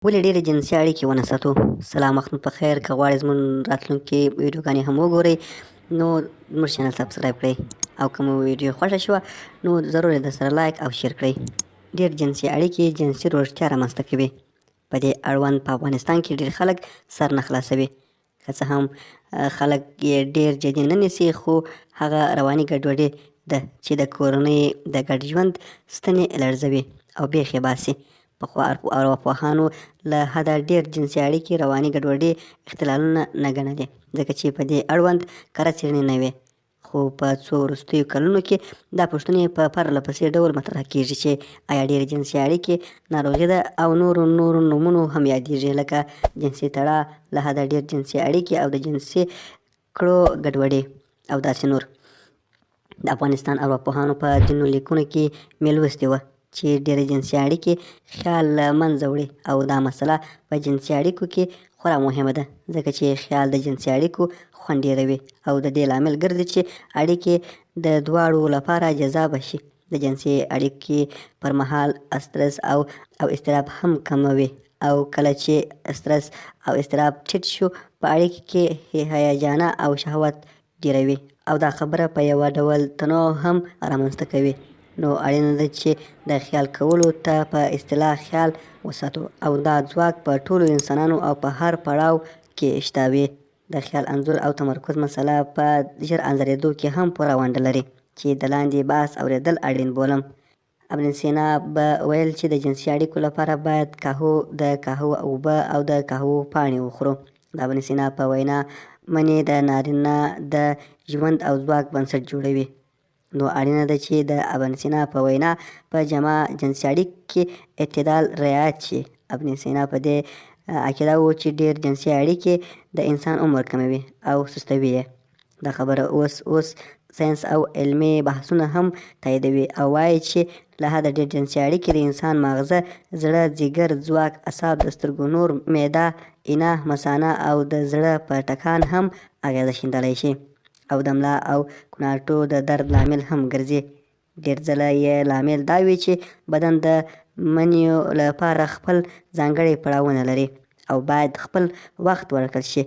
ولې ډېرې جنسي اړیکې ونه ساتو؟ سلام، وخت مو په خیر. که غواړئ زموږ راتلونکې ویډیوګانې هم وګورئ نو زموږ چینل سبسکرایب کړئ، او که مو ویډیو خوښه شوه نو ضرور یې درسره لایک او شیر کړئ. ډېر جنسي اړیکې جنسي روږدتیا رامنځته کوي. په دې اړوند په افغانستان کې ډېر خلک سر نه خلاصوي. که څه هم خلک یې ډېر جدي نه نیسي، خو هغه رواني ګډوډي ده چې د کورنۍ د ګډ ژوند ستنې لړزوي او بیخ یې باسي. پخوا ارواپوهانو له حده ډېر جنسي اړیکې رواني ګډوډي اختلالونه نه ګڼلې، ځکه چې په دې اړوند کره څېړنې نه وې. خو په څو وروستیو کلونو کې دا پوښتنې په پرله پسې ډول مطرح کېږي چې آیا ډېرې جنسي اړیکې ناروغي ده، او نورو نومونو هم یادېږي، لکه جنسي تړاو، له حده ډېر جنسي اړیکې، او د جنسي کړو ګډوډي او داسې نور. د افغانستان ارواپوهانو په ځینو لیکونو کې مې لوستي وه چې ډېرې جنسي اړیکې خیال له منځه وړي، او دا مسله په جنسي اړیکو کې خورا مهمه ده، ځکه چې خیال د جنسي اړیکو خوند ډېروي، او د دې لامل ګرځي چې اړیکې د دواړو لپاره جذابه شي. د جنسي اړیکې پر مهال استرس او اضطراب هم کموي، او کله چې استرس او اضطراب ټیټ شو، په اړیکې کې هیجانه او شهوت ډېروي، او دا خبره په یوه ډول تنوع هم رامنځته کوي. نو اړینه ده چې د خیال کولو ته په اصطلاح خیال وساتو، او دا ځواک په ټولو انسانانو او په هر پړاو کې شته وي. د خیال انځور او تمرکز مسله په ژر انځورېدو کې هم پوره ونډه لري، چې د لاندې بحث اورېدل اړین بولم. ابن سینا به ویل چې د جنسي اړیکو لپاره باید د قهوه اوبه او د قهوه پاڼې وخورو. د ابن سینا په وینا مني د نارینه د ژوند او ځواک بنسټ جوړوي. نو اړینه ده چې د ابن سینا په وینا په جمع جنسي اړیکو کې اعتدال رعایت شي. ابن سینا په دې عقیده و چې ډېر جنسي اړیکې د انسان عمر کموي او سستوي یې. دا خبره اوس ساینس او علمي بحثونه هم تاییدوي، او وایي چې له حده ډېر جنسي اړیکې د انسان ماغزه، زړه، ځیګر، ځواک، اعصاب، د سترګو نور، معده، اینه، مثانه او د زړه په ټکان هم اغېزه ښندلی شي، او د ملا او کنارټو د درد لامل هم ګرځي. ډېر ځله یې لامل دا وي چې بدن د منیو لپاره خپل ځانګړي پړاوونه لري، او باید خپل وخت ورکړل شي.